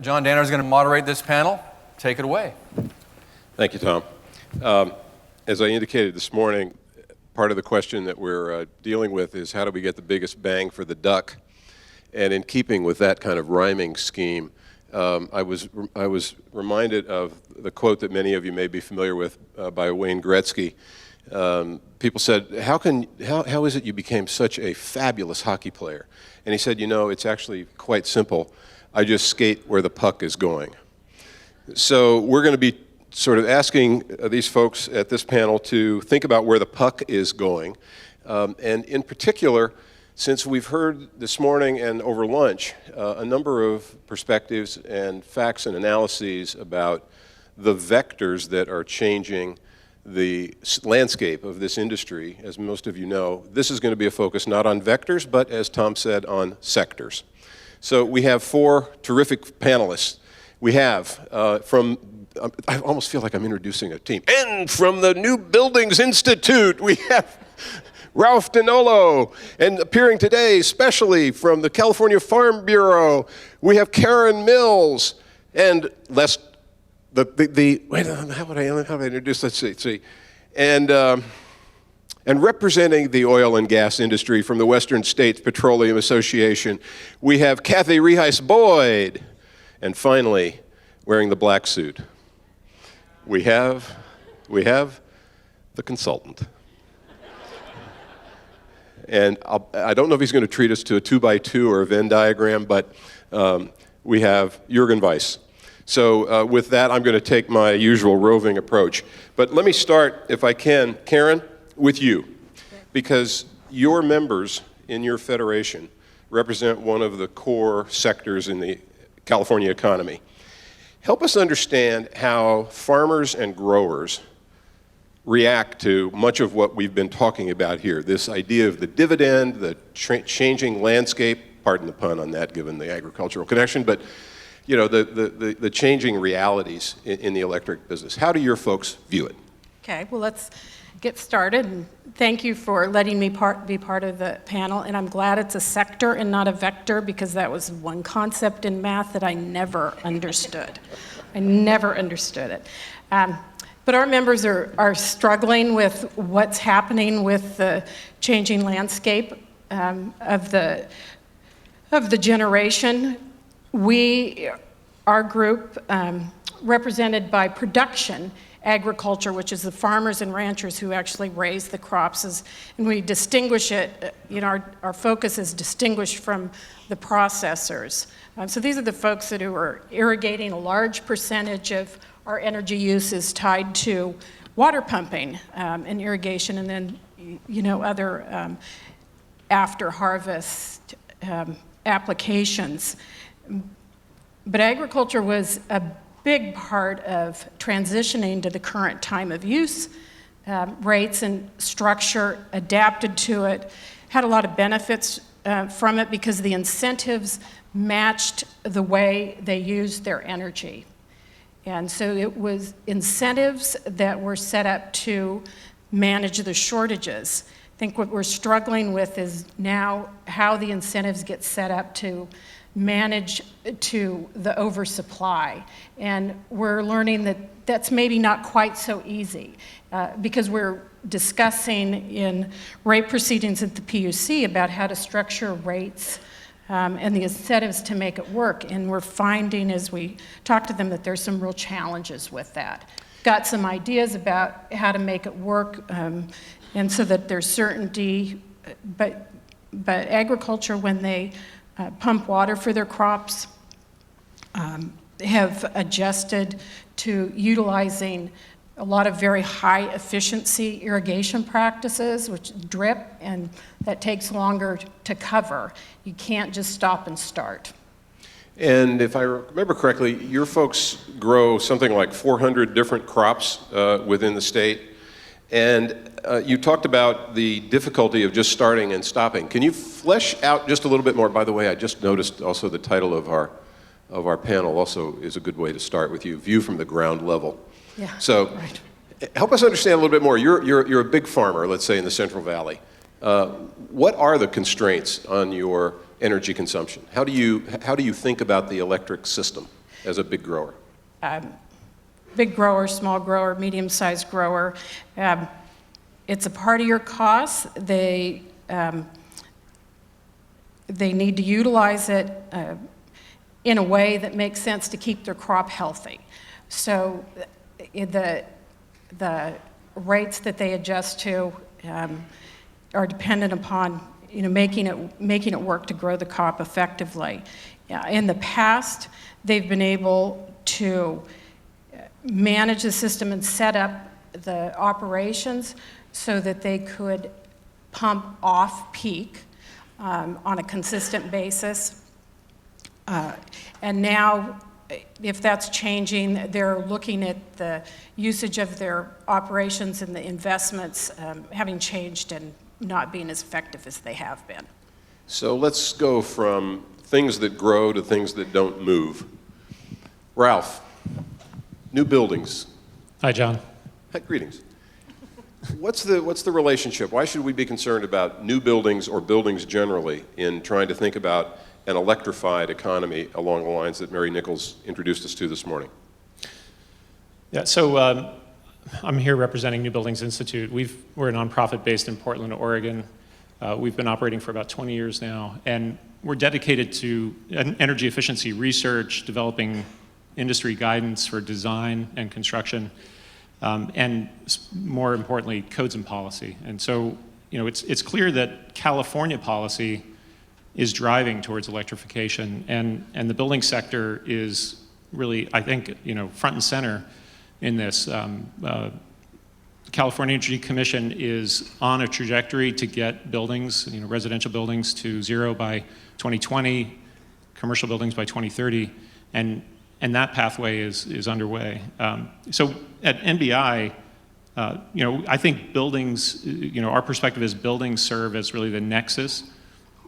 John Danner is going to moderate this panel. Take it away. Thank you, Tom. As I indicated this morning, part of the question that we're dealing with is how do we get the biggest bang for the duck? And in keeping with that kind of rhyming scheme, I was reminded of the quote that many of you may be familiar with by Wayne Gretzky. People said, how is it you became such a fabulous hockey player? And he said, you know, it's actually quite simple. I just skate where the puck is going. So we're going to be sort of asking these folks at this panel to think about where the puck is going. And in particular, since we've heard this morning and over lunch a number of perspectives and facts and analyses about the vectors that are changing the landscape of this industry, as most of you know, this is going to be a focus not on vectors, but as Tom said, on sectors. So we have four terrific panelists. We have I almost feel like I'm introducing a team. And from the New Buildings Institute, we have Ralph Dinolo. And appearing today, especially from the California Farm Bureau, we have Karen Mills. And how would I introduce? Let's see. And representing the oil and gas industry from the Western States Petroleum Association, we have Kathy Reheis Boyd. And finally, wearing the black suit, we have the consultant. And I don't know if he's going to treat us to a 2x2 or a Venn diagram, but we have Jürgen Weiss. So with that, I'm going to take my usual roving approach. But let me start, if I can, Karen, with you, because your members in your federation represent one of the core sectors in the California economy. Help us understand how farmers and growers react to much of what we've been talking about here, this idea of the dividend, the changing landscape, pardon the pun on that given the agricultural connection, but you know, the changing realities in the electric business. How do your folks view it? Okay, well, let's get started. And thank you for letting me be part of the panel. And I'm glad it's a sector and not a vector, because that was one concept in math that I never understood. I never understood it. But our members are struggling with what's happening with the changing landscape of the generation. Our group, represented by production agriculture, which is the farmers and ranchers who actually raise the crops, and we distinguish it, you know, our focus is distinguished from the processors. So these are the folks who are irrigating. A large percentage of our energy use is tied to water pumping and irrigation, and then, you know, other after harvest applications. But agriculture was a big part of transitioning to the current time of use rates and structure, adapted to it, had a lot of benefits from it because the incentives matched the way they used their energy. And so it was incentives that were set up to manage the shortages. I think what we're struggling with is now how the incentives get set up to manage to the oversupply. And we're learning that that's maybe not quite so easy because we're discussing in rate proceedings at the PUC about how to structure rates and the incentives to make it work. And we're finding as we talk to them that there's some real challenges with that. Got some ideas about how to make it work and so that there's certainty, but agriculture, when they pump water for their crops, have adjusted to utilizing a lot of very high efficiency irrigation practices, which drip, and that takes longer to cover. You can't just stop and start. And if I remember correctly, your folks grow something like 400 different crops within the state. And you talked about the difficulty of just starting and stopping. Can you flesh out just a little bit more? By the way, I just noticed also the title of our panel also is a good way to start with you, View from the Ground Level. Yeah, so right. Help us understand a little bit more. You're a big farmer, let's say in the Central Valley. What are the constraints on your energy consumption? How do you think about the electric system? as a big grower? Big grower, small grower, medium-sized grower. It's a part of your costs. They need to utilize it in a way that makes sense to keep their crop healthy. So the rates that they adjust to are dependent upon making it work to grow the crop effectively. In the past, they've been able to manage the system and set up the operations so that they could pump off peak on a consistent basis. And now, if that's changing, they're looking at the usage of their operations and the investments having changed and not being as effective as they have been. So let's go from things that grow to things that don't move. Ralph, new buildings. Hi, John. Hi, greetings. What's the relationship? Why should we be concerned about new buildings or buildings generally in trying to think about an electrified economy along the lines that Mary Nichols introduced us to this morning? Yeah, so I'm here representing New Buildings Institute. We're a nonprofit based in Portland, Oregon. We've been operating for about 20 years now, and we're dedicated to energy efficiency research, developing industry guidance for design and construction, and more importantly, codes and policy. And so, it's clear that California policy is driving towards electrification, and the building sector is really, I think, front and center in this. California Energy Commission is on a trajectory to get buildings, residential buildings to zero by 2020, commercial buildings by 2030, and that pathway is underway. So at NBI, I think buildings, our perspective is buildings serve as really the nexus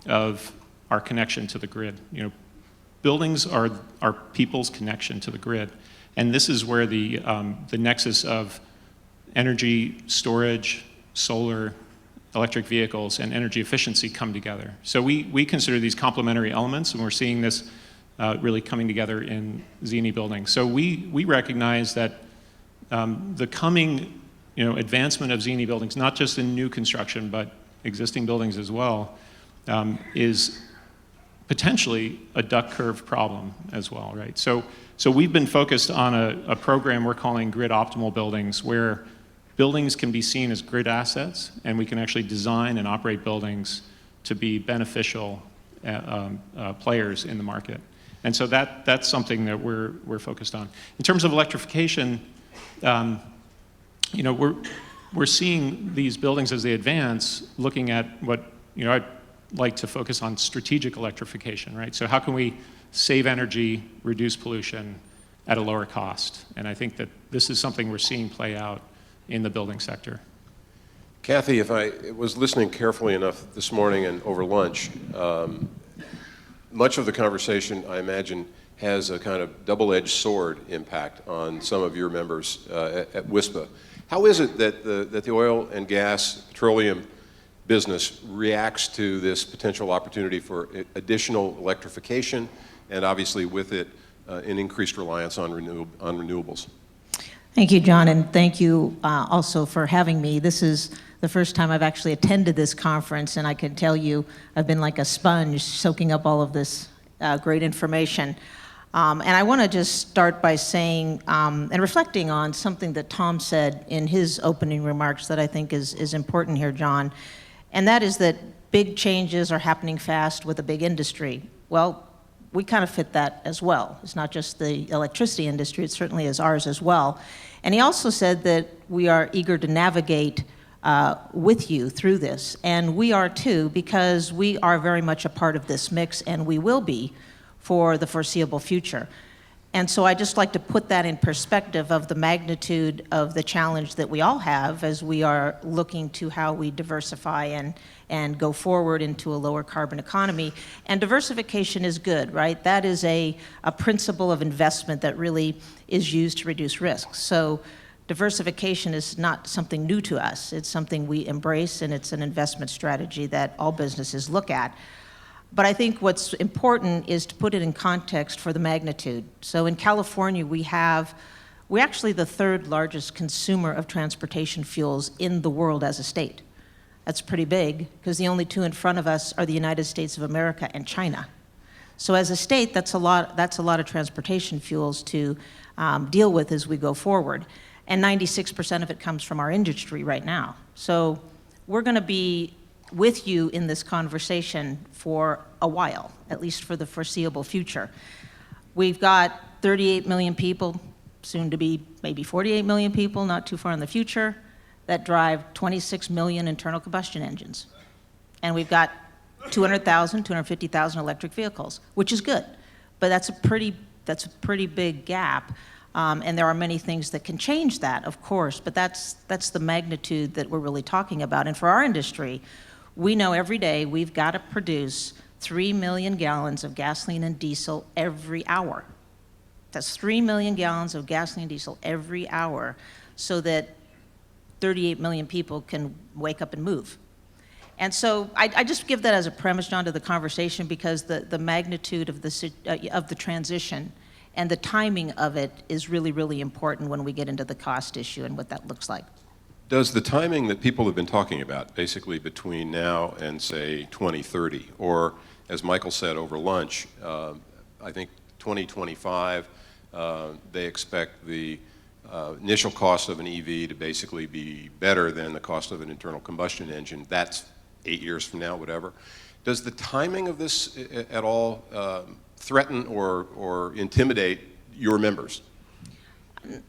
of our connection to the grid. Buildings are people's connection to the grid, and this is where the nexus of energy storage, solar, electric vehicles, and energy efficiency come together. So we consider these complementary elements, and we're seeing this really coming together in Zini buildings. So we recognize that the coming advancement of Zini buildings, not just in new construction, but existing buildings as well, is potentially a duck curve problem as well, right? So we've been focused on a program we're calling Grid Optimal Buildings, where buildings can be seen as grid assets, and we can actually design and operate buildings to be beneficial players in the market. And so that's something that we're focused on. In terms of electrification, we're seeing these buildings as they advance, looking at what I'd like to focus on strategic electrification, right? So how can we save energy, reduce pollution at a lower cost? And I think that this is something we're seeing play out in the building sector. Kathy, if I was listening carefully enough this morning and over lunch, much of the conversation, I imagine, has a kind of double-edged sword impact on some of your members at WISPA. How is it that the oil and gas, petroleum business reacts to this potential opportunity for additional electrification, and obviously with it, an increased reliance on renewables? Thank you, John, and thank you also for having me. This is the first time I've actually attended this conference, and I can tell you I've been like a sponge soaking up all of this great information. And I want to just start by saying and reflecting on something that Tom said in his opening remarks that I think is important here, John, and that is that big changes are happening fast with a big industry. Well, we kind of fit that as well. It's not just the electricity industry, it certainly is ours as well. And he also said that we are eager to navigate with you through this, and we are too, because we are very much a part of this mix, and we will be for the foreseeable future. And so I just like to put that in perspective of the magnitude of the challenge that we all have as we are looking to how we diversify and go forward into a lower carbon economy. And diversification is good, right? That is a principle of investment that really is used to reduce risks. So diversification is not something new to us. It's something we embrace, and it's an investment strategy that all businesses look at. But I think what's important is to put it in context for the magnitude. So in California, we're actually the third largest consumer of transportation fuels in the world as a state. That's pretty big, because the only two in front of us are the United States of America and China. So as a state, that's a lot of transportation fuels to deal with as we go forward. And 96% of it comes from our industry right now. So we're going to be with you in this conversation for a while, at least for the foreseeable future. We've got 38 million people, soon to be maybe 48 million people, not too far in the future, that drive 26 million internal combustion engines. And we've got 200,000, 250,000 electric vehicles, which is good. But that's a pretty big gap. And there are many things that can change that, of course, but that's the magnitude that we're really talking about. And for our industry, we know every day we've got to produce 3 million gallons of gasoline and diesel every hour. That's 3 million gallons of gasoline and diesel every hour, so that 38 million people can wake up and move. And so I just give that as a premise, John, to the conversation, because the magnitude of the transition and the timing of it is really, really important when we get into the cost issue and what that looks like. Does the timing that people have been talking about, basically between now and, say, 2030, or as Michael said over lunch, I think 2025, they expect the initial cost of an EV to basically be better than the cost of an internal combustion engine. That's 8 years from now, whatever. Does the timing of this at all threaten or intimidate your members?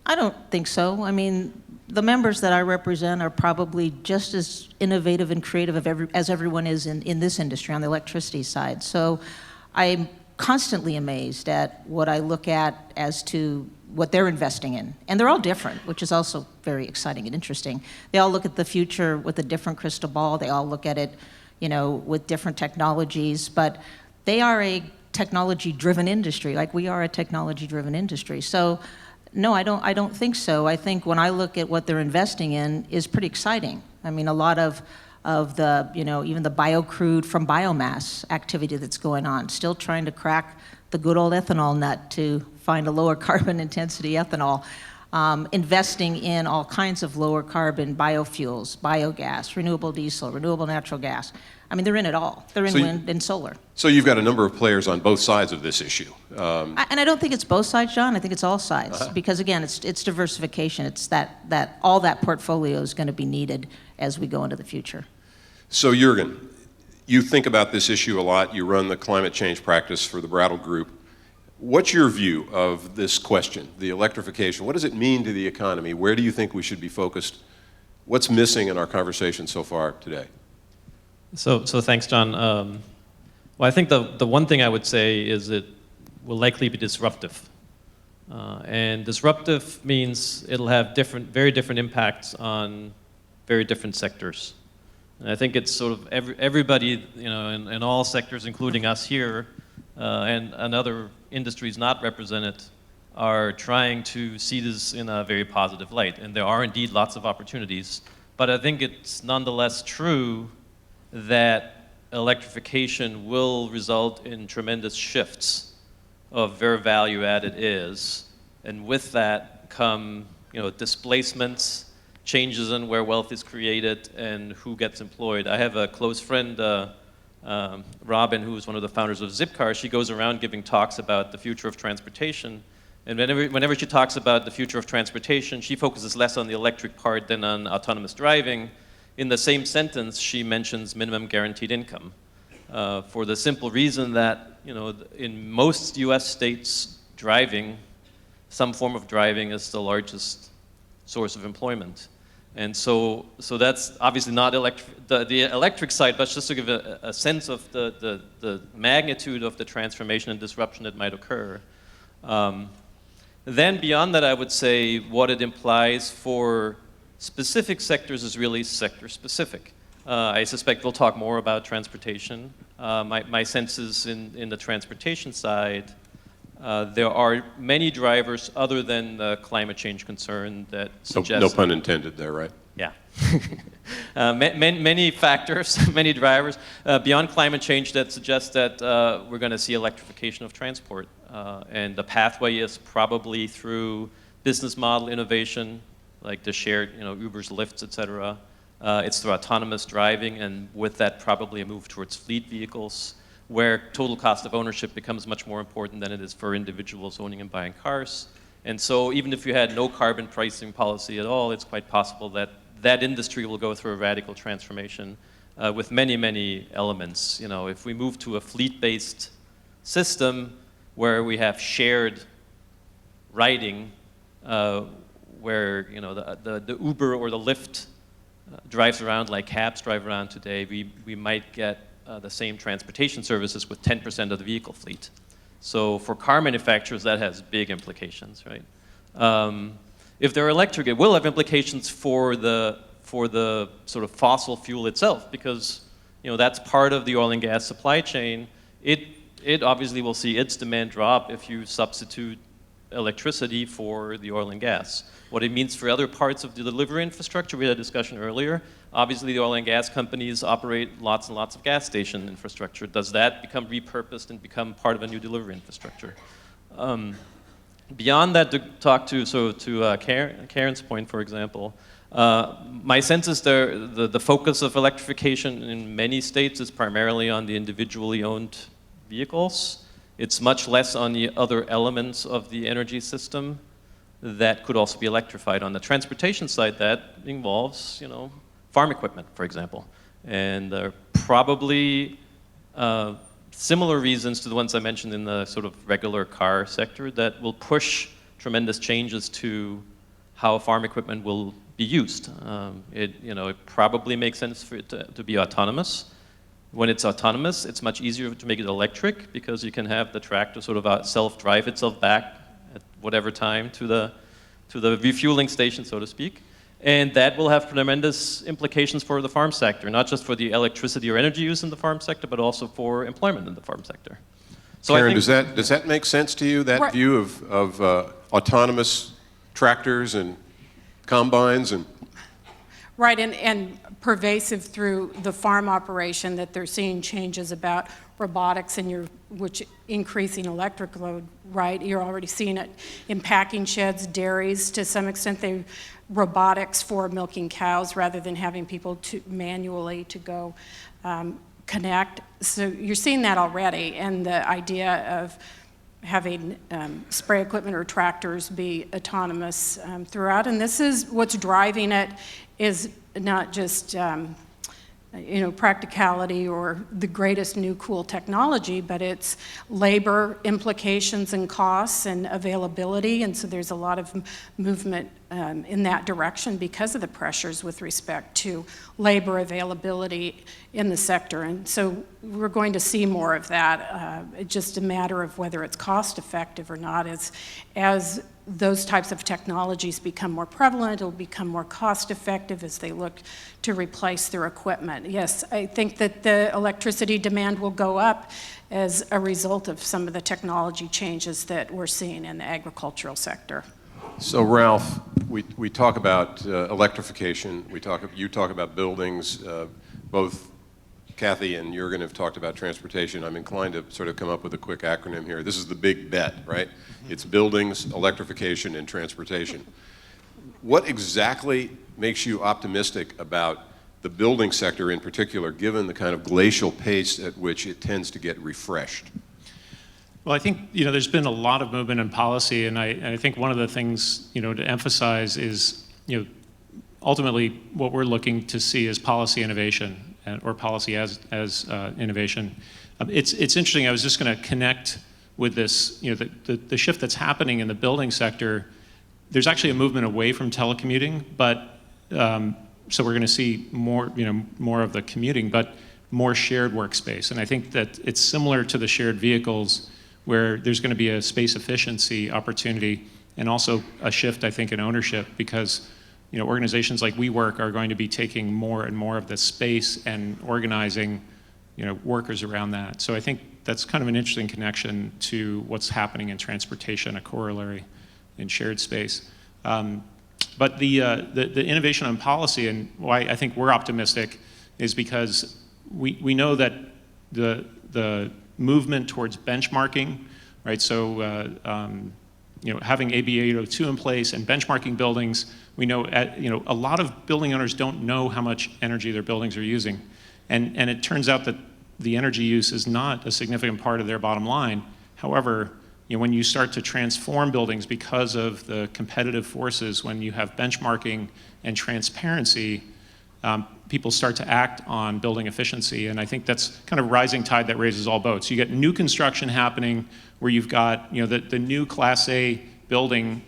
I don't think so. I mean, the members that I represent are probably just as innovative and creative as everyone is in this industry on the electricity side. So I'm constantly amazed at what I look at as to what they're investing in. And they're all different, which is also very exciting and interesting. They all look at the future with a different crystal ball. They all look at it, with different technologies. But they are a technology-driven industry, like we are a technology-driven industry. So no, I don't think so. I think when I look at what they're investing in is pretty exciting. I mean, a lot of the, even the biocrude from biomass activity that's going on, still trying to crack the good old ethanol nut to find a lower carbon intensity ethanol, investing in all kinds of lower carbon biofuels, biogas, renewable diesel, renewable natural gas. I mean, they're in it all. They're in wind and solar. So you've got a number of players on both sides of this issue. And I don't think it's both sides, John. I think it's all sides. Because again, it's diversification. It's that all that portfolio is going to be needed as we go into the future. So Jürgen, you think about this issue a lot. You run the climate change practice for the Brattle Group. What's your view of this question, the electrification? What does it mean to the economy? Where do you think we should be focused? What's missing in our conversation so far today? So thanks, John. Well, I think the one thing I would say is it will likely be disruptive. And disruptive means it'll have very different impacts on very different sectors. And I think it's sort of everybody, in all sectors, including us here, and other industries not represented, are trying to see this in a very positive light. And there are indeed lots of opportunities. But I think it's nonetheless true that electrification will result in tremendous shifts of where value added is. And with that come, displacements, changes in where wealth is created and who gets employed. I have a close friend, Robin, who is one of the founders of Zipcar. She goes around giving talks about the future of transportation. And whenever she talks about the future of transportation, she focuses less on the electric part than on autonomous driving. In the same sentence, she mentions minimum guaranteed income for the simple reason that, in most US states, some form of driving is the largest source of employment. And so that's obviously not the electric side, but just to give a sense of the magnitude of the transformation and disruption that might occur. Then beyond that, I would say what it implies for specific sectors is really sector specific. I suspect we'll talk more about transportation. My sense is in the transportation side, there are many drivers other than the climate change concern that suggest... No pun intended there, right? Yeah. Many factors, many drivers beyond climate change that suggest that we're going to see electrification of transport. And the pathway is probably through business model innovation, like the shared, Ubers, Lyfts, et cetera. It's through autonomous driving, and with that, probably a move towards fleet vehicles, where total cost of ownership becomes much more important than it is for individuals owning and buying cars. And so even if you had no carbon pricing policy at all, it's quite possible that that industry will go through a radical transformation with many, many elements. If we move to a fleet-based system where we have shared riding, where the Uber or the Lyft drives around like cabs drive around today, we might get the same transportation services with 10% of the vehicle fleet. So for car manufacturers, that has big implications, right? If they're electric, it will have implications for the sort of fossil fuel itself, because that's part of the oil and gas supply chain. It obviously will see its demand drop if you substitute electricity for the oil and gas. What it means for other parts of the delivery infrastructure, we had a discussion earlier. Obviously, the oil and gas companies operate lots and lots of gas station infrastructure. Does that become repurposed and become part of a new delivery infrastructure? Beyond that, to talk to Karen's point, for example, my sense is the focus of electrification in many states is primarily on the individually owned vehicles. It's much less on the other elements of the energy system that could also be electrified. On the transportation side, that involves, farm equipment, for example. And there are probably similar reasons to the ones I mentioned in the sort of regular car sector that will push tremendous changes to how farm equipment will be used. It probably makes sense for it to be autonomous. When it's autonomous, it's much easier to make it electric because you can have the tractor sort of self-drive itself back at whatever time to the refueling station, so to speak. And that will have tremendous implications for the farm sector, not just for the electricity or energy use in the farm sector, but also for employment in the farm sector. So Karen, does that make sense to you, that Right. view of autonomous tractors and combines and? Right, and pervasive through the farm operation, that they're seeing changes about robotics which increasing electric load, right? You're already seeing it in packing sheds, dairies, to some extent, robotics for milking cows rather than having people manually to go connect. So you're seeing that already, and the idea of having spray equipment or tractors be autonomous throughout. And this is what's driving it, is not just practicality or the greatest new cool technology, but it's labor implications and costs and availability. And so there's a lot of movement in that direction because of the pressures with respect to labor availability in the sector. And so we're going to see more of that. It's just a matter of whether it's cost effective or not. As those types of technologies become more prevalent, it'll become more cost effective as they look to replace their equipment. Yes, I think that the electricity demand will go up as a result of some of the technology changes that we're seeing in the agricultural sector. So Ralph, we talk about electrification, you talk about buildings, both Kathy and Jürgen have talked about transportation. I'm inclined to sort of come up with a quick acronym here. This is the big bet, right? It's buildings, electrification, and transportation. What exactly makes you optimistic about the building sector in particular, given the kind of glacial pace at which it tends to get refreshed? Well, I think there's been a lot of movement in policy, and I think one of the things to emphasize is ultimately what we're looking to see is policy innovation, or policy as innovation. It's interesting. I was just going to connect with this. The shift that's happening in the building sector. There's actually a movement away from telecommuting, but so we're going to see more of the commuting, but more shared workspace. And I think that it's similar to the shared vehicles, where there's going to be a space efficiency opportunity and also a shift, I think, in ownership, because organizations like WeWork are going to be taking more and more of the space and organizing workers around that. So I think that's kind of an interesting connection to what's happening in transportation, a corollary in shared space. But the innovation on policy, and why I think we're optimistic, is because we know that the movement towards benchmarking, right? So having AB 802 in place and benchmarking buildings, we know a lot of building owners don't know how much energy their buildings are using, and it turns out that the energy use is not a significant part of their bottom line. However, when you start to transform buildings because of the competitive forces, when you have benchmarking and transparency, people start to act on building efficiency. And I think that's kind of rising tide that raises all boats. You get new construction happening where you've got the new Class A building,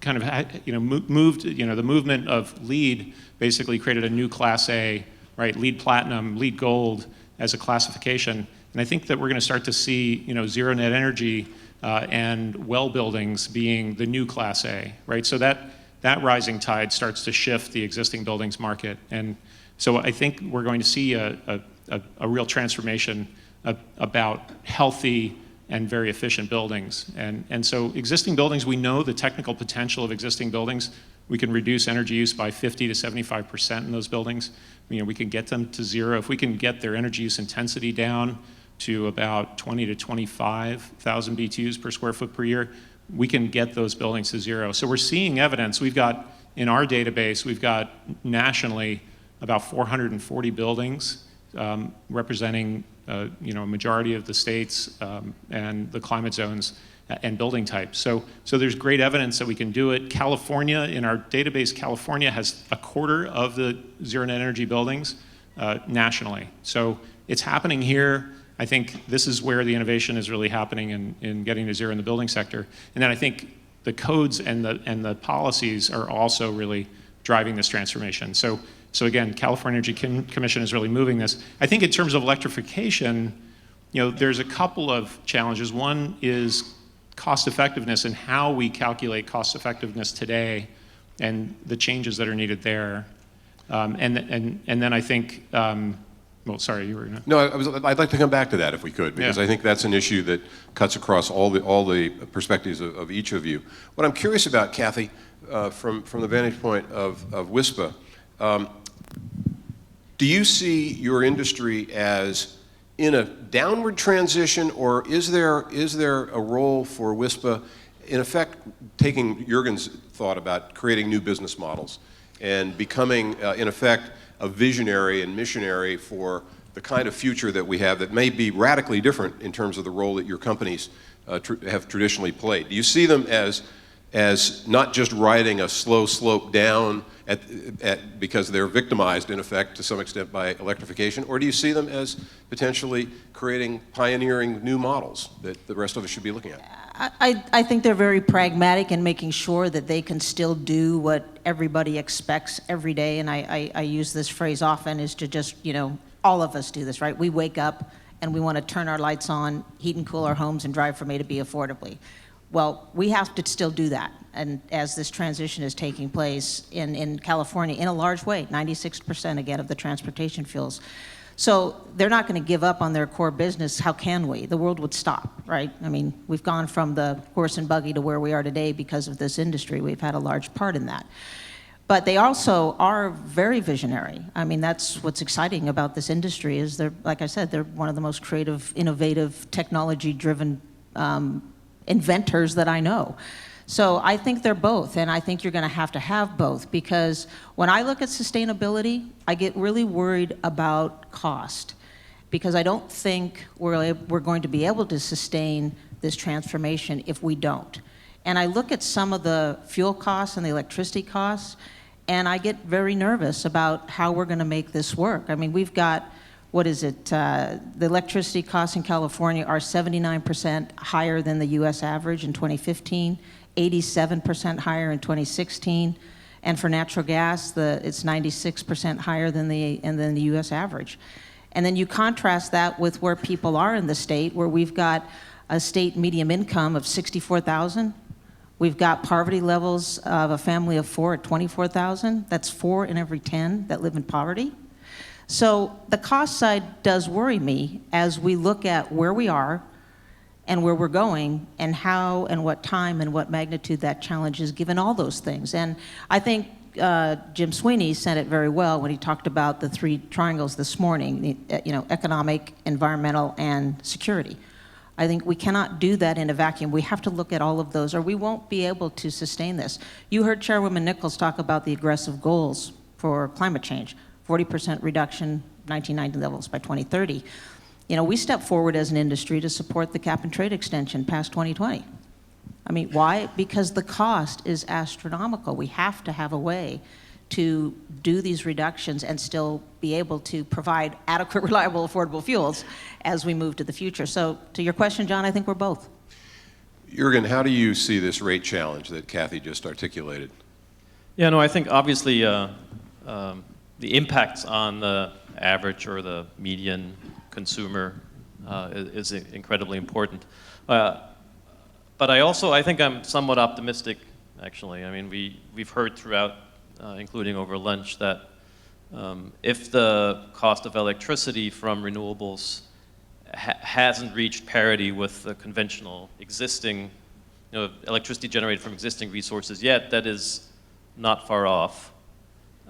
kind of moved, the movement of LEED basically created a new Class A, right? LEED Platinum, LEED Gold as a classification. And I think that we're going to start to see, zero net energy and well buildings being the new Class A, right? So that rising tide starts to shift the existing buildings market. And so I think we're going to see a real transformation about healthy and very efficient buildings. And so existing buildings, we know the technical potential of existing buildings. We can reduce energy use by 50 to 75% in those buildings. We can get them to zero. If we can get their energy use intensity down to about 20 to 25,000 BTUs per square foot per year, we can get those buildings to zero. So we're seeing evidence. We've got, in our database, we've got nationally about 440 buildings representing a majority of the states and the climate zones and building types. So there's great evidence that we can do it. California, in our database, California has a quarter of the zero net energy buildings nationally. So it's happening here. I think this is where the innovation is really happening in getting to zero in the building sector. And then I think the codes and the policies are also really driving this transformation. So again, California Energy Commission is really moving this. I think in terms of electrification, there's a couple of challenges. One is cost effectiveness and how we calculate cost effectiveness today and the changes that are needed there. And then I think, well, sorry, you were gonna. No, I'd like to come back to that if we could, because I think that's an issue that cuts across all the perspectives of each of you. What I'm curious about, Kathy, from the vantage point of WISPA, do you see your industry as in a downward transition, or is there a role for WISPA, in effect, taking Jürgen's thought about creating new business models and becoming, in effect, a visionary and missionary for the kind of future that we have that may be radically different in terms of the role that your companies have traditionally played? Do you see them as not just riding a slow slope down because they're victimized, in effect, to some extent by electrification, or do you see them as potentially pioneering new models that the rest of us should be looking at? I think they're very pragmatic in making sure that they can still do what everybody expects every day, and I use this phrase often, is to just, all of us do this, right? We wake up and we want to turn our lights on, heat and cool our homes, and drive from A to B affordably. Well, we have to still do that, and as this transition is taking place in California in a large way, 96% again of the transportation fuels. So they're not going to give up on their core business. How can we? The world would stop, right? I mean, we've gone from the horse and buggy to where we are today because of this industry. We've had a large part in that. But they also are very visionary. I mean, that's what's exciting about this industry is they're, like I said, they're one of the most creative, innovative, technology-driven inventors that I know. So I think they're both, and I think you're going to have both, because when I look at sustainability, I get really worried about cost, because I don't think we're going to be able to sustain this transformation if we don't. And I look at some of the fuel costs and the electricity costs, and I get very nervous about how we're going to make this work. I mean, we've got, what is it, the electricity costs in California are 79% higher than the US average in 2015, 87% higher in 2016, and for natural gas, it's 96% higher than the US average. And then you contrast that with where people are in the state, where we've got a state median income of $64,000. We've got poverty levels of a family of 4 at 24,000. That's 4 in every 10 that live in poverty. So the cost side does worry me as we look at where we are and where we're going, and how and what time and what magnitude that challenge is, given all those things. And I think Jim Sweeney said it very well when he talked about the three triangles this morning, economic, environmental, and security. I think we cannot do that in a vacuum. We have to look at all of those, or we won't be able to sustain this. You heard Chairwoman Nichols talk about the aggressive goals for climate change, 40% reduction, 1990 levels by 2030. We stepped forward as an industry to support the cap and trade extension past 2020. I mean, why? Because the cost is astronomical. We have to have a way to do these reductions and still be able to provide adequate, reliable, affordable fuels as we move to the future. So to your question, John, I think we're both. Jürgen, how do you see this rate challenge that Kathy just articulated? Yeah, no, I think obviously the impacts on the average or the median consumer is incredibly important. But I think I'm somewhat optimistic, actually. I mean, we've heard throughout, including over lunch, that if the cost of electricity from renewables hasn't reached parity with the conventional existing, electricity generated from existing resources yet, that is not far off.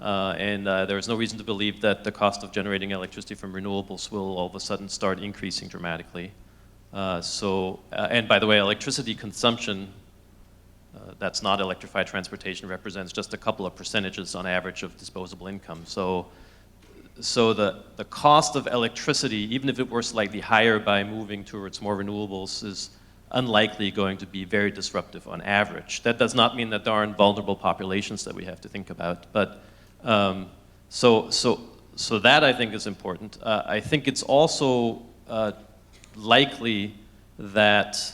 And there is no reason to believe that the cost of generating electricity from renewables will all of a sudden start increasing dramatically. And by the way, electricity consumption that's not electrified transportation represents just a couple of percentages on average of disposable income. So the cost of electricity, even if it were slightly higher by moving towards more renewables, is unlikely going to be very disruptive on average. That does not mean that there aren't vulnerable populations that we have to think about, but so that I think is important. I think it's also likely that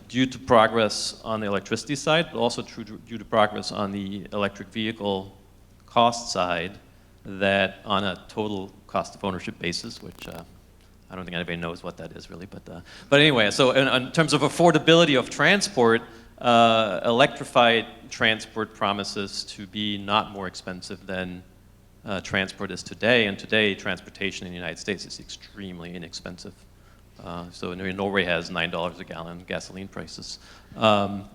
due to progress on the electricity side, but also due to progress on the electric vehicle cost side, that on a total cost of ownership basis, which I don't think anybody knows what that is really, but anyway, so in terms of affordability of transport, electrified transport promises to be not more expensive than transport is today, and today transportation in the United States is extremely inexpensive. So Norway has $9 a gallon gasoline prices. And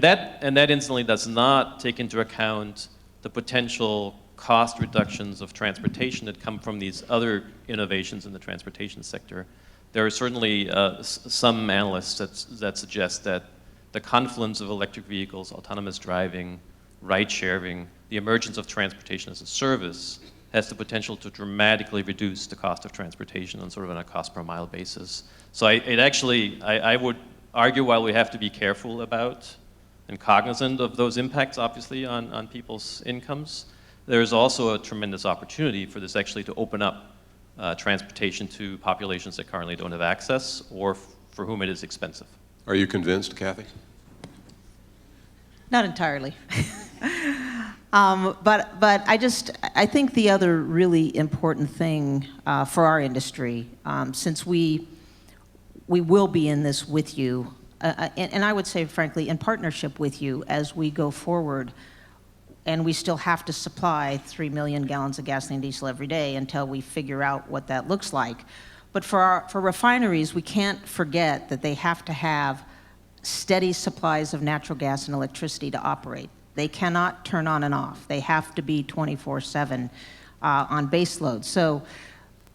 that instantly does not take into account the potential cost reductions of transportation that come from these other innovations in the transportation sector. There are certainly some analysts that suggest that the confluence of electric vehicles, autonomous driving, ride sharing, the emergence of transportation as a service has the potential to dramatically reduce the cost of transportation on a cost per mile basis. So I would argue, while we have to be careful about and cognizant of those impacts, obviously, on people's incomes, there's also a tremendous opportunity for this actually to open up transportation to populations that currently don't have access or for whom it is expensive. Are you convinced, Kathy? Not entirely. But I think the other really important thing for our industry, since we will be in this with you, and I would say, frankly, in partnership with you as we go forward, and we still have to supply 3 million gallons of gasoline and diesel every day until we figure out what that looks like. But for refineries, we can't forget that they have to have steady supplies of natural gas and electricity to operate. They cannot turn on and off. They have to be 24/7 on base load. So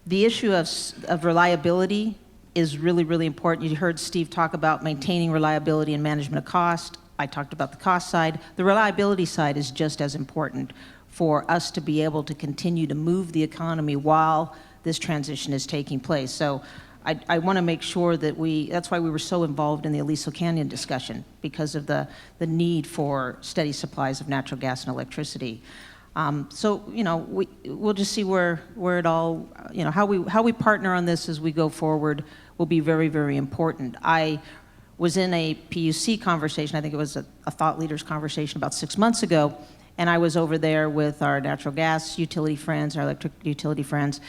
the issue of reliability is really, really important. You heard Steve talk about maintaining reliability and management of cost. I talked about the cost side. The reliability side is just as important for us to be able to continue to move the economy while this transition is taking place. So I want to make sure that that's why we were so involved in the Aliso Canyon discussion, because of the need for steady supplies of natural gas and electricity. So, we'll just see where it all, how we partner on this as we go forward will be very, very important. I was in a PUC conversation, I think it was a thought leaders conversation about 6 months ago, and I was over there with our natural gas utility friends, our electric utility friends,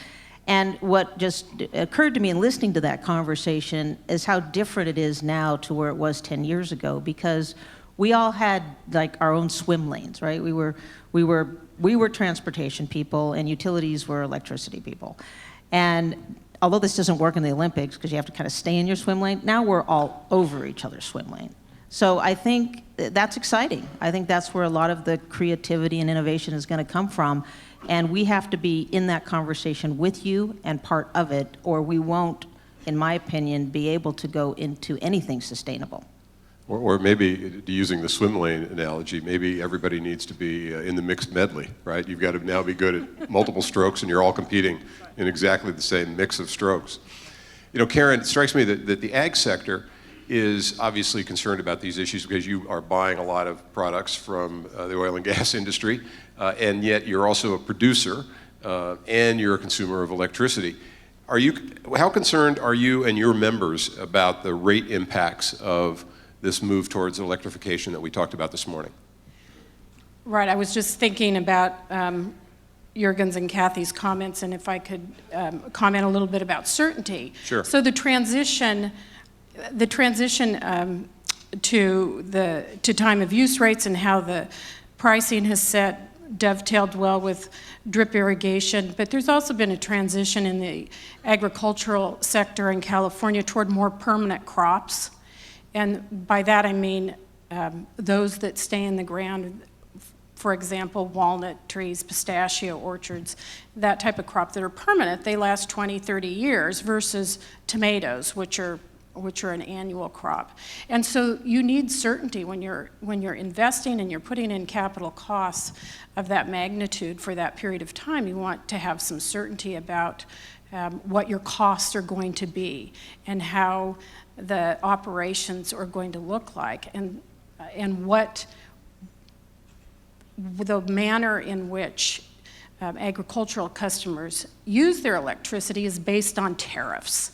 and what just occurred to me in listening to that conversation is how different it is now to where it was 10 years ago, because we all had like our own swim lanes, right? We were transportation people and utilities were electricity people. And although this doesn't work in the Olympics because you have to kind of stay in your swim lane, now we're all over each other's swim lane. So I think that's exciting. I think that's where a lot of the creativity and innovation is going to come from. And we have to be in that conversation with you and part of it, or we won't, in my opinion, be able to go into anything sustainable. Or maybe, using the swim lane analogy, maybe everybody needs to be in the mixed medley, right? You've got to now be good at multiple strokes, and you're all competing in exactly the same mix of strokes. You know, Karen, it strikes me that the ag sector is obviously concerned about these issues because you are buying a lot of products from the oil and gas industry, and yet you're also a producer and you're a consumer of electricity. How concerned are you and your members about the rate impacts of this move towards electrification that we talked about this morning? Right, I was just thinking about Jürgen's and Kathy's comments, and if I could comment a little bit about certainty. Sure. So the transition to time of use rates and how the pricing has dovetailed well with drip irrigation, but there's also been a transition in the agricultural sector in California toward more permanent crops. And by that I mean those that stay in the ground, for example, walnut trees, pistachio orchards, that type of crop that are permanent. They last 20, 30 years versus tomatoes, which are an annual crop. And so you need certainty when you're investing and you're putting in capital costs of that magnitude for that period of time. You want to have some certainty about what your costs are going to be and how the operations are going to look like, and what the manner in which agricultural customers use their electricity is based on tariffs.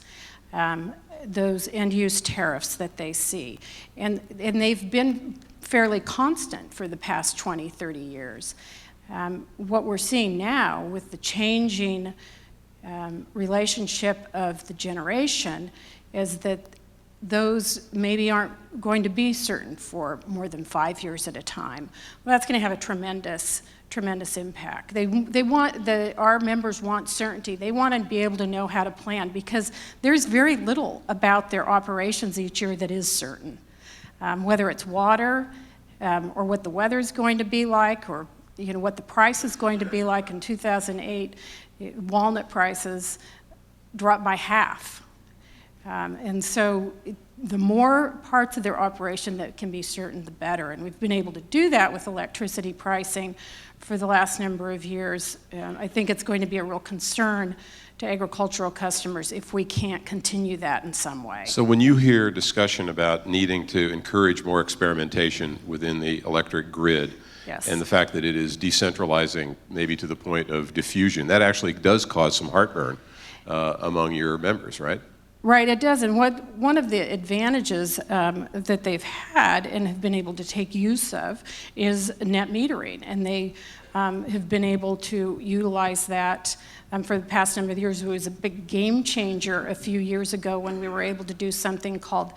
Those end-use tariffs that they see. And they've been fairly constant for the past 20, 30 years. What we're seeing now with the changing relationship of the generation is that those maybe aren't going to be certain for more than 5 years at a time. Well, that's going to have a tremendous impact. Our members want certainty. They want to be able to know how to plan, because there's very little about their operations each year that is certain. Whether it's water, or what the weather's going to be like, or what the price is going to be like. In 2008, walnut prices dropped by half. And so the more parts of their operation that can be certain, the better. And we've been able to do that with electricity pricing for the last number of years. I think it's going to be a real concern to agricultural customers if we can't continue that in some way. So when you hear discussion about needing to encourage more experimentation within the electric grid, Yes. and the fact that it is decentralizing maybe to the point of diffusion, that actually does cause some heartburn among your members, right? Right, it does. And one of the advantages that they've had and have been able to take use of is net metering. And they have been able to utilize that for the past number of years. It was a big game changer a few years ago when we were able to do something called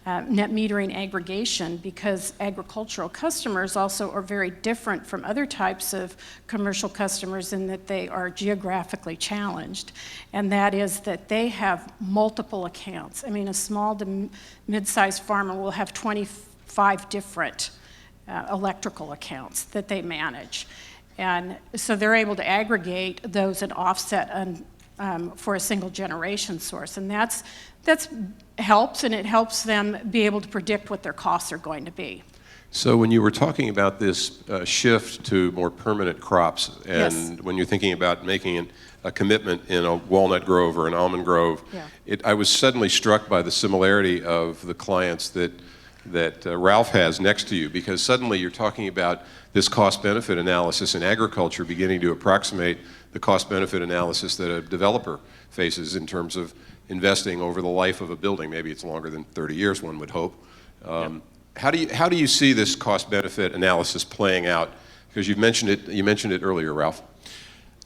net metering aggregation, because agricultural customers also are very different from other types of commercial customers in that they are geographically challenged, and that is that they have multiple accounts. I mean, a small to mid-sized farmer will have 25 different electrical accounts that they manage, and so they're able to aggregate those and offset for a single generation source, and that's helps, and it helps them be able to predict what their costs are going to be. So when you were talking about this shift to more permanent crops, and Yes. when you're thinking about making a commitment in a walnut grove or an almond grove, Yeah. I was suddenly struck by the similarity of the clients that Ralph has next to you, because suddenly you're talking about this cost-benefit analysis in agriculture beginning to approximate the cost-benefit analysis that a developer faces in terms of investing over the life of a building. Maybe it's longer than 30 years, one would hope. How do you see this cost-benefit analysis playing out? Because you mentioned it earlier, Ralph.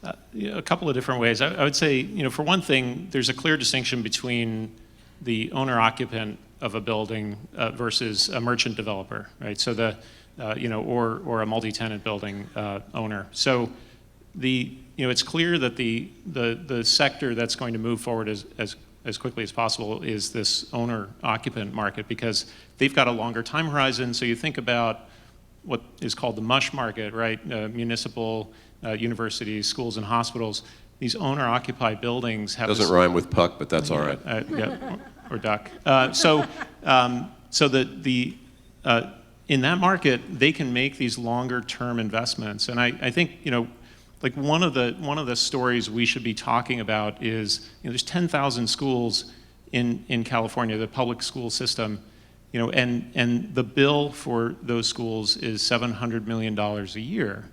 A couple of different ways. I would say, for one thing, there's a clear distinction between the owner-occupant of a building versus a merchant developer, right? So or a multi-tenant building owner. So it's clear that the sector that's going to move forward as quickly as possible is this owner-occupant market, because they've got a longer time horizon. So you think about what is called the MUSH market, right? Municipal, universities, schools, and hospitals. These owner-occupied buildings have Doesn't rhyme with puck, but that's all right. Yeah, or duck. So in that market, they can make these longer-term investments, and I think like one of the stories we should be talking about is there's 10,000 schools in California, the public school system, and the bill for those schools is $700 million a year.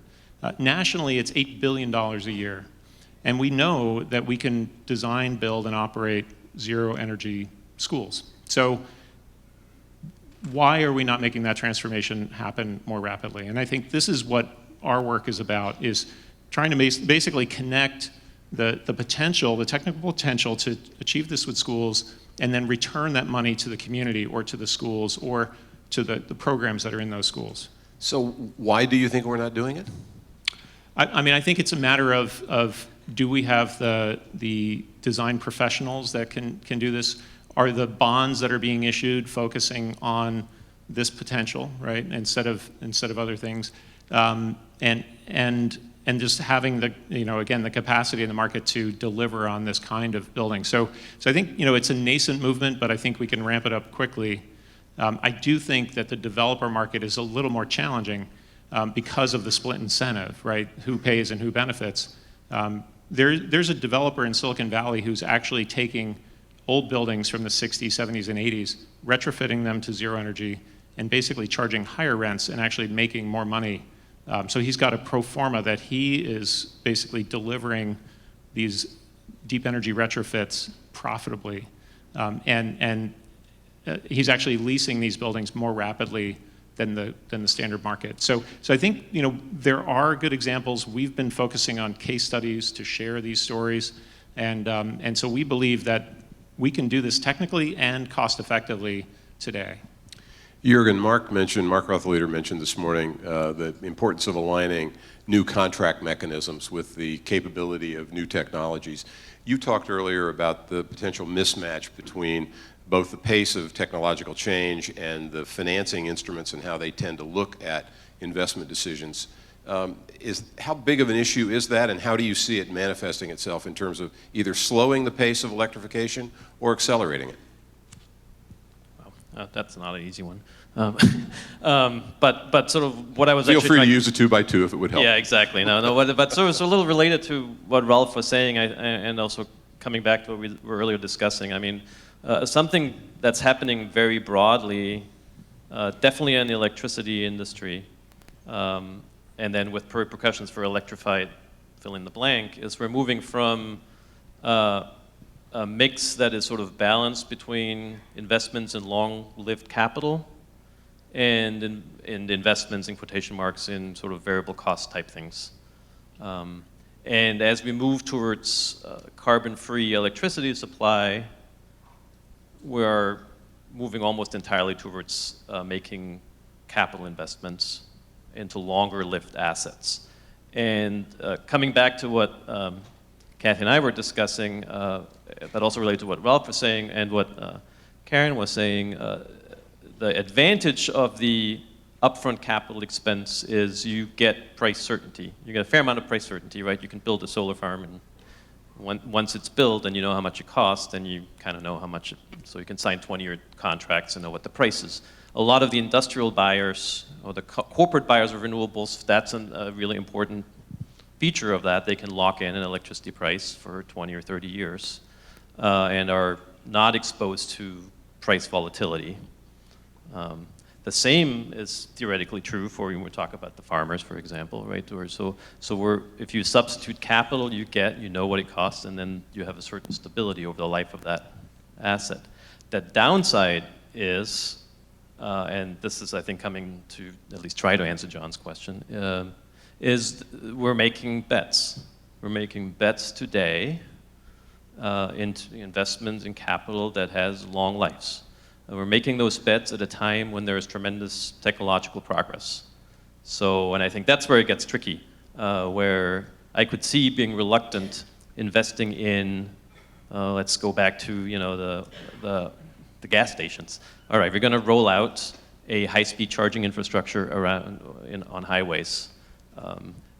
Nationally, it's $8 billion a year. And we know that we can design, build, and operate zero-energy schools. So why are we not making that transformation happen more rapidly? And I think this is what our work is about, is trying to basically connect the potential, the technical potential to achieve this with schools, and then return that money to the community or to the schools or to the programs that are in those schools. So why do you think we're not doing it? I mean, I think it's a matter of do we have the design professionals that can do this? Are the bonds that are being issued focusing on this potential, right, instead of other things, and just having again the capacity in the market to deliver on this kind of building. So I think it's a nascent movement, but I think we can ramp it up quickly. I do think that the developer market is a little more challenging because of the split incentive, right? Who pays and who benefits? There's a developer in Silicon Valley who's actually taking old buildings from the 60s, 70s, and 80s, retrofitting them to zero energy, and basically charging higher rents and actually making more money. So he's got a pro forma that he is basically delivering these deep energy retrofits profitably, and he's actually leasing these buildings more rapidly than the standard market. So I think there are good examples. We've been focusing on case studies to share these stories, and so we believe that we can do this technically and cost effectively today. Jürgen, Mark Rothleader mentioned this morning the importance of aligning new contract mechanisms with the capability of new technologies. You talked earlier about the potential mismatch between both the pace of technological change and the financing instruments and how they tend to look at investment decisions. How big of an issue is that, and how do you see it manifesting itself in terms of either slowing the pace of electrification or accelerating it? That's not an easy one. But sort of what I was Feel free to use a 2x2 if it would help. Yeah, exactly. But so a little related to what Ralph was saying, and also coming back to what we were earlier discussing. I mean, something that's happening very broadly, definitely in the electricity industry, and then with repercussions for electrified, fill in the blank, is we're moving from a mix that is sort of balanced between investments in long-lived capital and investments, in quotation marks, in sort of variable cost type things. And as we move towards carbon-free electricity supply, we're moving almost entirely towards making capital investments into longer-lived assets. And coming back to what Kathy and I were discussing, but also related to what Ralph was saying and what Karen was saying, the advantage of the upfront capital expense is you get price certainty. You get a fair amount of price certainty, right? You can build a solar farm, and once it's built and you know how much it costs, then you kind of know how much, so you can sign 20-year contracts and know what the price is. A lot of the industrial buyers or the corporate buyers of renewables, that's a really important feature of that. They can lock in an electricity price for 20 or 30 years and are not exposed to price volatility. The same is theoretically true for when we talk about the farmers, for example, right? If you substitute capital, you know what it costs, and then you have a certain stability over the life of that asset. The downside is, and this is, I think, coming to at least try to answer John's question, is we're making bets. We're making bets today into investments in capital that has long lives. We're making those bets at a time when there is tremendous technological progress. And I think that's where it gets tricky, where I could see being reluctant investing in, let's go back to the gas stations. All right, we're going to roll out a high-speed charging infrastructure on highways.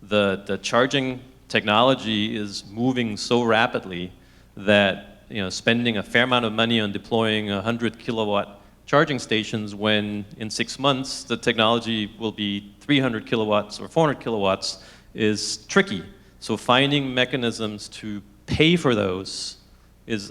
The charging technology is moving so rapidly that spending a fair amount of money on deploying 100 kilowatt charging stations when in 6 months the technology will be 300 kilowatts or 400 kilowatts is tricky. So finding mechanisms to pay for those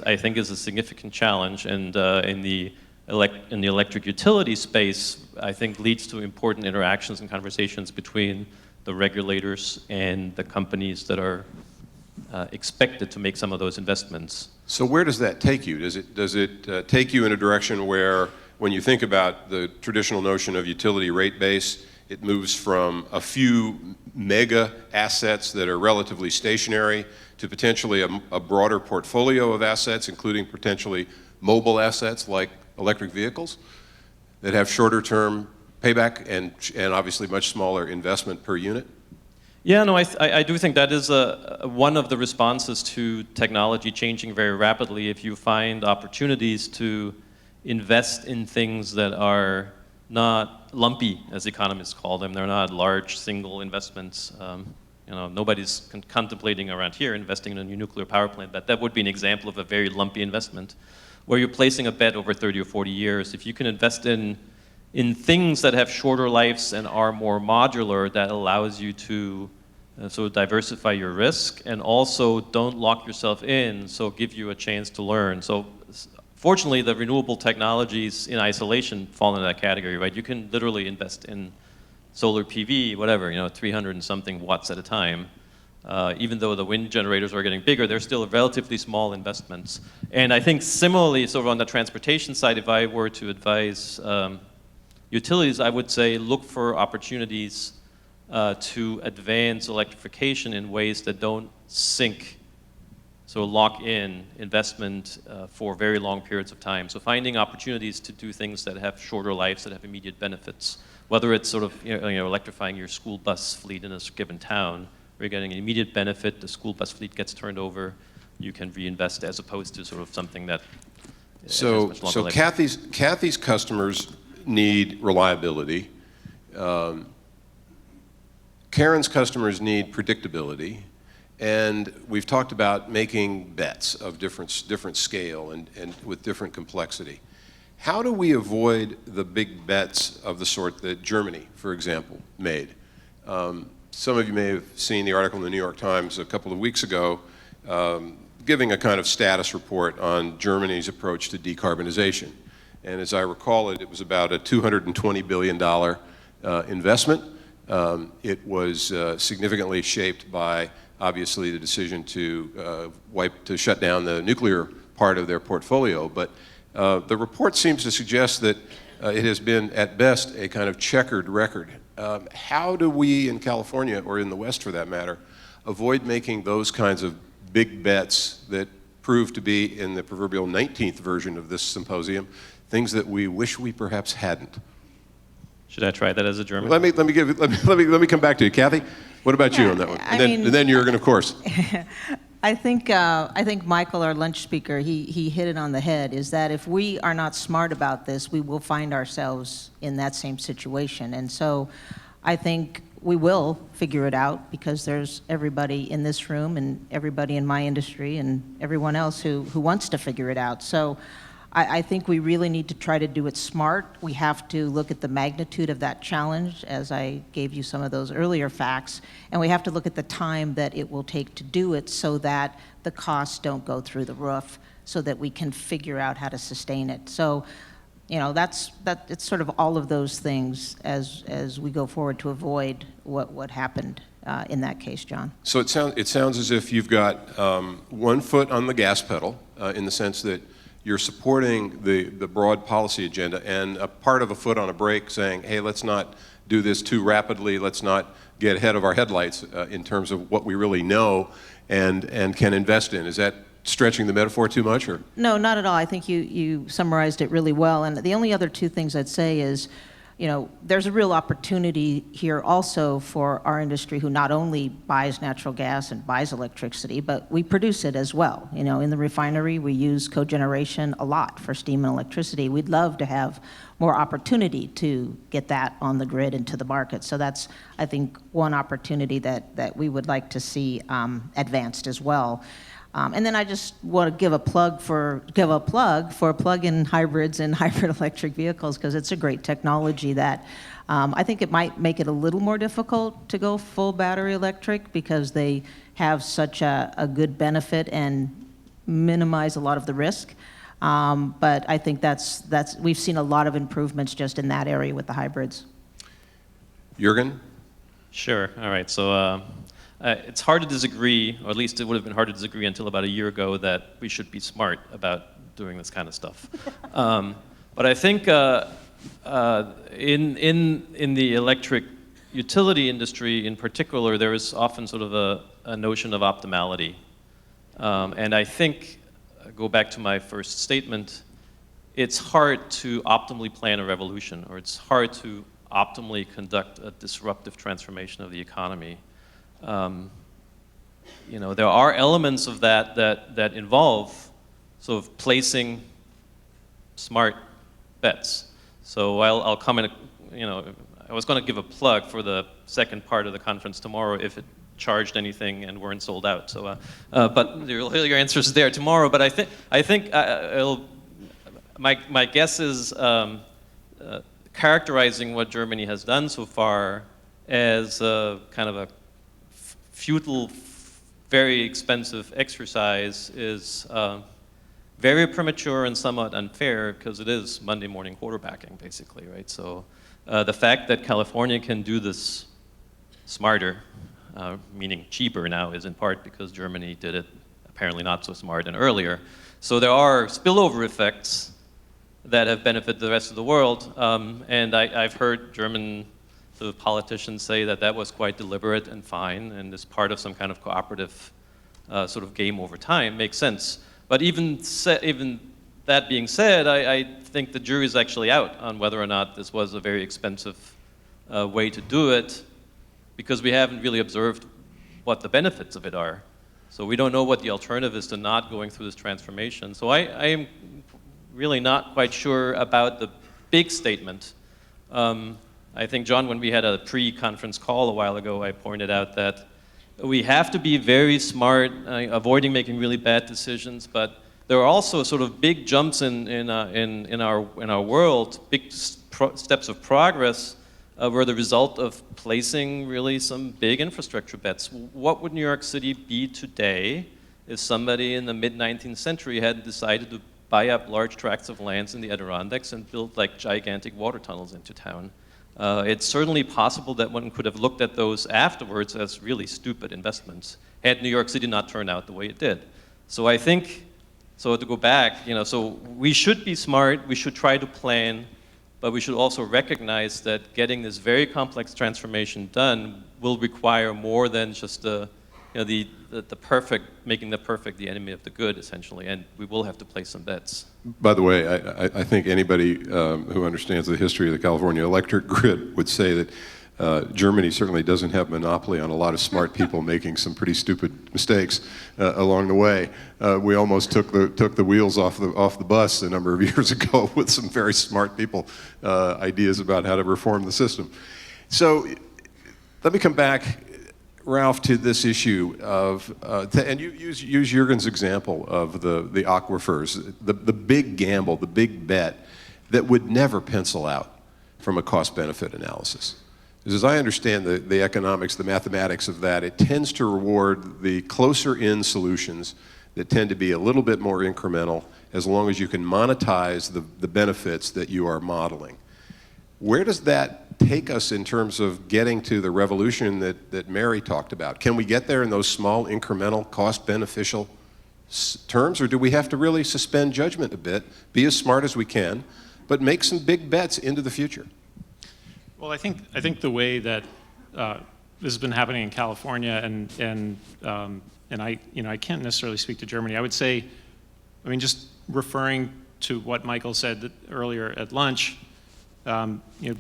I think is a significant challenge, and in the electric utility space, I think leads to important interactions and conversations between the regulators and the companies that are expected to make some of those investments. So where does that take you? Does it take you in a direction where, when you think about the traditional notion of utility rate base, it moves from a few mega assets that are relatively stationary to potentially a broader portfolio of assets, including potentially mobile assets like electric vehicles that have shorter term payback and obviously much smaller investment per unit? Yeah, no, I do think that is one of the responses to technology changing very rapidly. If you find opportunities to invest in things that are not lumpy, as economists call them, they're not large single investments. Nobody's contemplating around here investing in a new nuclear power plant, but that would be an example of a very lumpy investment where you're placing a bet over 30 or 40 years. If you can invest in things that have shorter lives and are more modular, that allows you to sort of diversify your risk and also don't lock yourself in, so give you a chance to learn. So fortunately, the renewable technologies in isolation fall into that category, right? You can literally invest in solar PV, whatever, 300 and something watts at a time. Even though the wind generators are getting bigger, they're still relatively small investments. And I think similarly, sort of on the transportation side, if I were to advise utilities, I would say look for opportunities to advance electrification in ways that don't sink, so lock in investment for very long periods of time. So finding opportunities to do things that have shorter lives, that have immediate benefits, whether it's sort of electrifying your school bus fleet in a given town, where you're getting an immediate benefit, the school bus fleet gets turned over, you can reinvest, as opposed to sort of something that has much longer life. Kathy's customers need reliability. Karen's customers need predictability. And we've talked about making bets of different scale and with different complexity. How do we avoid the big bets of the sort that Germany, for example, made? Some of you may have seen the article in the New York Times a couple of weeks ago giving a kind of status report on Germany's approach to decarbonization. And as I recall it, it was about a $220 billion investment. It was significantly shaped by, obviously, the decision to shut down the nuclear part of their portfolio. But the report seems to suggest that it has been, at best, a kind of checkered record. How do we in California, or in the West for that matter, avoid making those kinds of big bets that prove to be, in the proverbial 19th version of this symposium, things that we wish we perhaps hadn't? Should I try that as a German? Let me come back to you, Kathy. What about you on that one? And then Jürgen, of course. I think Michael, our lunch speaker, he hit it on the head, is that if we are not smart about this, we will find ourselves in that same situation. And so I think we will figure it out, because there's everybody in this room and everybody in my industry and everyone else who wants to figure it out. So I think we really need to try to do it smart. We have to look at the magnitude of that challenge, as I gave you some of those earlier facts, and we have to look at the time that it will take to do it, so that the costs don't go through the roof, so that we can figure out how to sustain it. So, it's sort of all of those things as we go forward to avoid what happened in that case, John. So it sounds as if you've got one foot on the gas pedal, in the sense that you're supporting the broad policy agenda, and a part of a foot on a brake, saying, hey, let's not do this too rapidly, let's not get ahead of our headlights in terms of what we really know and can invest in. Is that stretching the metaphor too much? Or? No, not at all. I think you summarized it really well. And the only other two things I'd say is, there's a real opportunity here also for our industry, who not only buys natural gas and buys electricity, but we produce it as well. In the refinery, we use cogeneration a lot for steam and electricity. We'd love to have more opportunity to get that on the grid and to the market. So that's, I think, one opportunity that we would like to see advanced as well. And then I just want to give a plug for plug-in hybrids and hybrid electric vehicles, because it's a great technology that I think it might make it a little more difficult to go full battery electric, because they have such a good benefit and minimize a lot of the risk. But I think we've seen a lot of improvements just in that area with the hybrids. Jürgen? Sure. All right. So it's hard to disagree, or at least it would have been hard to disagree until about a year ago, that we should be smart about doing this kind of stuff. But I think in the electric utility industry in particular, there is often sort of a notion of optimality. And I think, go back to my first statement, it's hard to optimally plan a revolution, or it's hard to optimally conduct a disruptive transformation of the economy. There are elements of that involve sort of placing smart bets. So I'll comment, I was going to give a plug for the second part of the conference tomorrow if it charged anything and weren't sold out. So, but your answer is there tomorrow. But I think my guess is characterizing what Germany has done so far as kind of a futile, very expensive exercise is very premature and somewhat unfair, because it is Monday morning quarterbacking, basically, right? So the fact that California can do this smarter, meaning cheaper now, is in part because Germany did it apparently not so smart and earlier. So there are spillover effects that have benefited the rest of the world, and I've heard German sort of politicians say that was quite deliberate and fine, and is part of some kind of cooperative sort of game over time. Makes sense. But even that being said, I think the jury's actually out on whether or not this was a very expensive way to do it, because we haven't really observed what the benefits of it are. So we don't know what the alternative is to not going through this transformation. So I am really not quite sure about the big statement. I think, John, when we had a pre-conference call a while ago, I pointed out that we have to be very smart, avoiding making really bad decisions, but there are also sort of big jumps in our world, big steps of progress were the result of placing really some big infrastructure bets. What would New York City be today if somebody in the mid-19th century had decided to buy up large tracts of lands in the Adirondacks and build like gigantic water tunnels into town? It's certainly possible that one could have looked at those afterwards as really stupid investments had New York City not turned out the way it did. So I think, so to go back, so we should be smart, we should try to plan, but we should also recognize that getting this very complex transformation done will require more than just the perfect, making the perfect the enemy of the good, essentially, and we will have to place some bets. By the way, I think anybody who understands the history of the California electric grid would say that Germany certainly doesn't have monopoly on a lot of smart people making some pretty stupid mistakes along the way. We almost took the wheels off the bus a number of years ago with some very smart people, ideas about how to reform the system. So let me come back, Ralph, to this issue of, and you use Jürgen's example of the aquifers, the big gamble, the big bet that would never pencil out from a cost-benefit analysis. Because as I understand the economics, the mathematics of that, it tends to reward the closer-in solutions that tend to be a little bit more incremental, as long as you can monetize the benefits that you are modeling. Where does that take us in terms of getting to the revolution that Mary talked about? Can we get there in those small, incremental, cost-beneficial terms, or do we have to really suspend judgment a bit, be as smart as we can, but make some big bets into the future? Well, I think the way that this has been happening in California, and I can't necessarily speak to Germany. I would say, just referring to what Michael said earlier at lunch,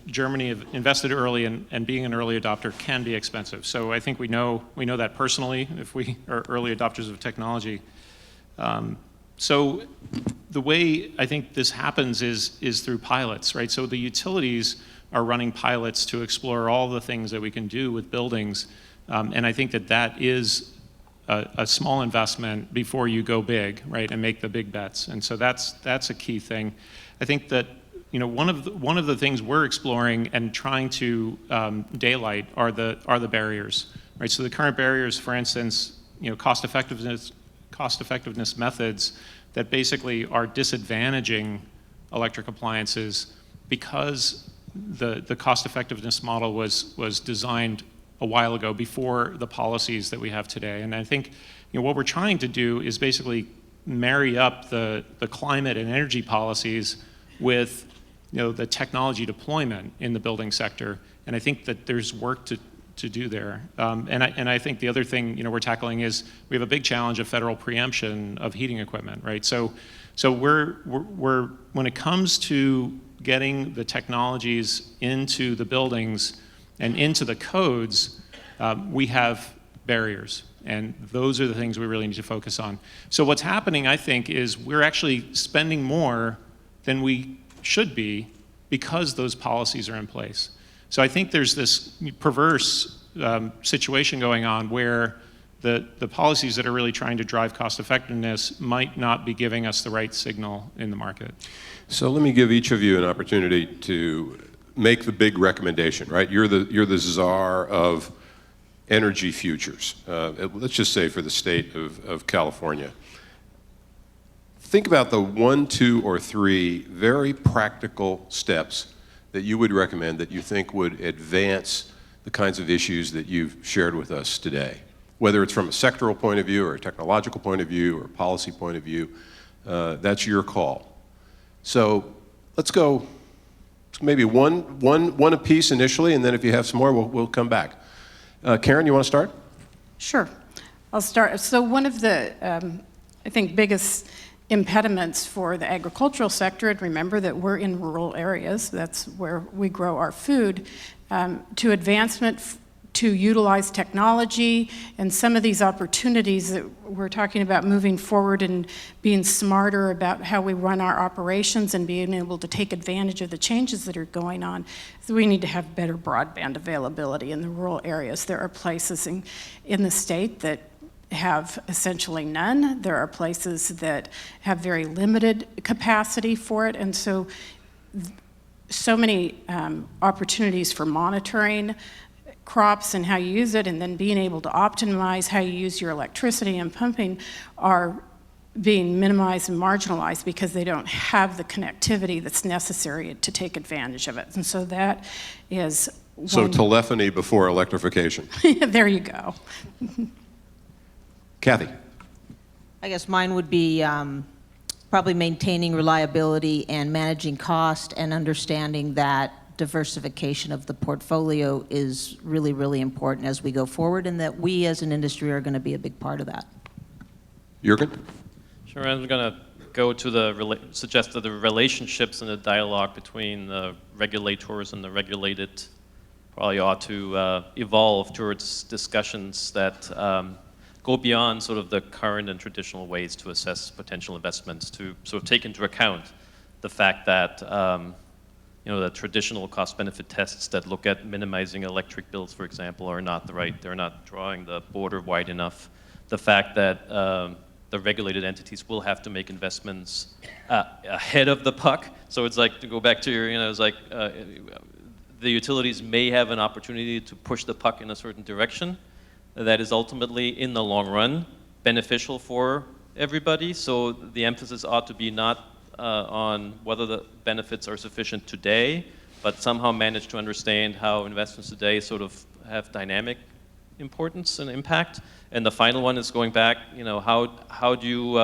Germany have invested early, and being an early adopter can be expensive. So I think we know that personally if we are early adopters of technology. So the way I think this happens is through pilots, right? So the utilities are running pilots to explore all the things that we can do with buildings, and I think that is a small investment before you go big, right, and make the big bets. And so that's a key thing. I think that one of the things we're exploring and trying to daylight are the barriers, right? So the current barriers, for instance, cost effectiveness methods that basically are disadvantaging electric appliances because the cost effectiveness model was designed a while ago before the policies that we have today. And I think what we're trying to do is basically marry up the climate and energy policies with the technology deployment in the building sector. And I think that there's work to do there. And I think the other thing we're tackling is we have a big challenge of federal preemption of heating equipment, right? So we're when it comes to getting the technologies into the buildings and into the codes, we have barriers. And those are the things we really need to focus on. So what's happening, I think, is we're actually spending more than we should be because those policies are in place. So I think there's this perverse situation going on where the policies that are really trying to drive cost effectiveness might not be giving us the right signal in the market. So let me give each of you an opportunity to make the big recommendation, right? You're the czar of energy futures, let's just say for the state of California. Think about the 1, 2, or 3 very practical steps that you would recommend that you think would advance the kinds of issues that you've shared with us today, whether it's from a sectoral point of view or a technological point of view or a policy point of view. That's your call. So let's go maybe one apiece initially, and then if you have some more, we'll come back. Karen, you want to start? Sure. I'll start. So one of the, I think, biggest impediments for the agricultural sector, and remember that we're in rural areas, that's where we grow our food, to advancement to utilize technology and some of these opportunities that we're talking about moving forward and being smarter about how we run our operations and being able to take advantage of the changes that are going on. So we need to have better broadband availability in the rural areas. There are places in the state that have essentially none. There are places that have very limited capacity for it, and so many opportunities for monitoring crops and how you use it, and then being able to optimize how you use your electricity and pumping are being minimized and marginalized because they don't have the connectivity that's necessary to take advantage of it. And so that is one. So telephony before electrification. There you go. Kathy. I guess mine would be probably maintaining reliability and managing cost and understanding that diversification of the portfolio is really, really important as we go forward, and that we as an industry are going to be a big part of that. Jürgen? Sure, I'm going to go to suggest that the relationships and the dialogue between the regulators and the regulated probably ought to evolve towards discussions that go beyond sort of the current and traditional ways to assess potential investments, to sort of take into account the fact that the traditional cost-benefit tests that look at minimizing electric bills, for example, are not the right. They're not drawing the border wide enough. The fact that the regulated entities will have to make investments ahead of the puck. So it's like, to go back to your, it's like the utilities may have an opportunity to push the puck in a certain direction that is ultimately, in the long run, beneficial for everybody. So the emphasis ought to be not on whether the benefits are sufficient today, but somehow manage to understand how investments today sort of have dynamic importance and impact. And the final one is going back, how do you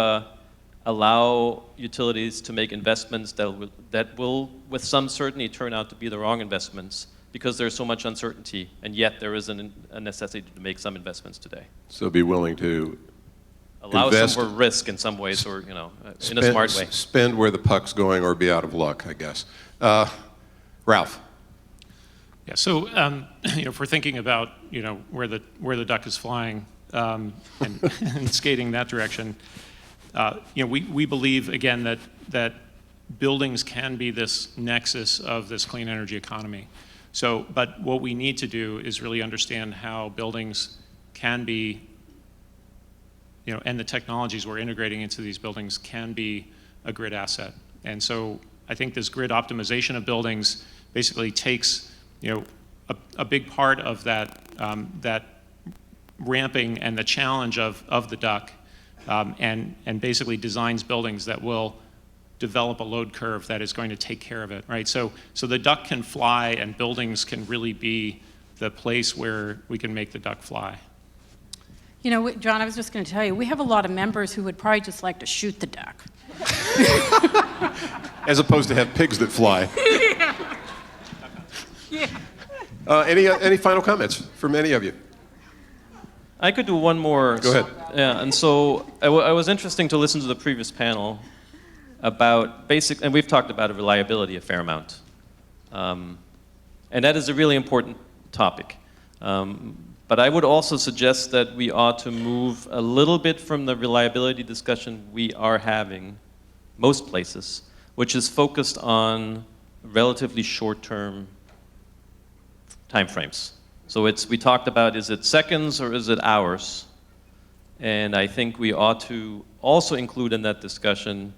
allow utilities to make investments that will, with some certainty, turn out to be the wrong investments, because there's so much uncertainty, and yet there is a necessity to make some investments today. So be willing to allow invest, some more risk in some ways, or in a smart way. Spend where the puck's going, or be out of luck, I guess. Ralph. Yeah, so if we're thinking about where the duck is flying and, and skating that direction, we believe again that buildings can be this nexus of this clean energy economy. So, but what we need to do is really understand how buildings can be, and the technologies we're integrating into these buildings can be a grid asset. And so I think this grid optimization of buildings basically takes a big part of that that ramping and the challenge of the duck, and basically designs buildings that will develop a load curve that is going to take care of it, right? So the duck can fly, and buildings can really be the place where we can make the duck fly. John, I was just going to tell you, we have a lot of members who would probably just like to shoot the duck. As opposed to have pigs that fly. Yeah. Any final comments from any of you? I could do one more. Go ahead. Yeah, and so it was interesting to listen to the previous panel about and we've talked about reliability a fair amount. And that is a really important topic. But I would also suggest that we ought to move a little bit from the reliability discussion we are having most places, which is focused on relatively short-term timeframes. So we talked about, is it seconds or is it hours? And I think we ought to also include in that discussion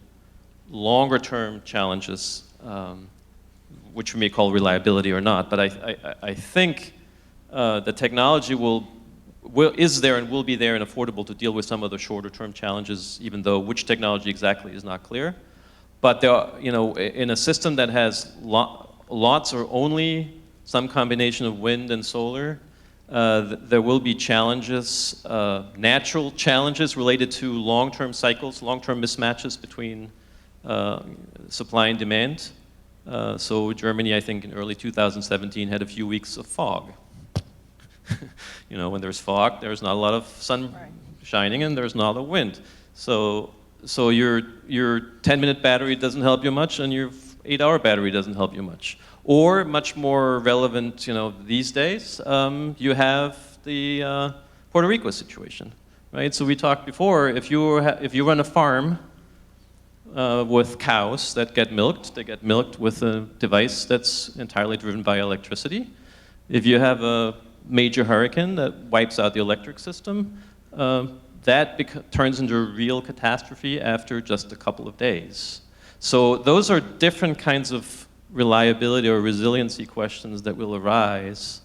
longer-term challenges, which we may call reliability or not. But I think the technology is there and will be there and affordable to deal with some of the shorter-term challenges, even though which technology exactly is not clear. But there are, in a system that has lots or only some combination of wind and solar, there will be challenges, natural challenges related to long-term cycles, long-term mismatches between supply and demand. So Germany, I think in early 2017, had a few weeks of fog. When there's fog, there's not a lot of sun shining and there's not a lot of wind. So your 10-minute battery doesn't help you much, and your 8-hour battery doesn't help you much. Or much more relevant, these days, you have the Puerto Rico situation, right? So we talked before, if you run a farm with cows that get milked, they get milked with a device that's entirely driven by electricity. If you have a major hurricane that wipes out the electric system, that turns into a real catastrophe after just a couple of days. So those are different kinds of reliability or resiliency questions that will arise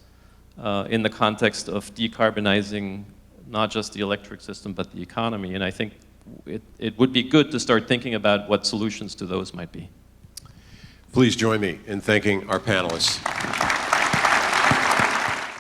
in the context of decarbonizing not just the electric system but the economy. And I think it would be good to start thinking about what solutions to those might be. Please join me in thanking our panelists.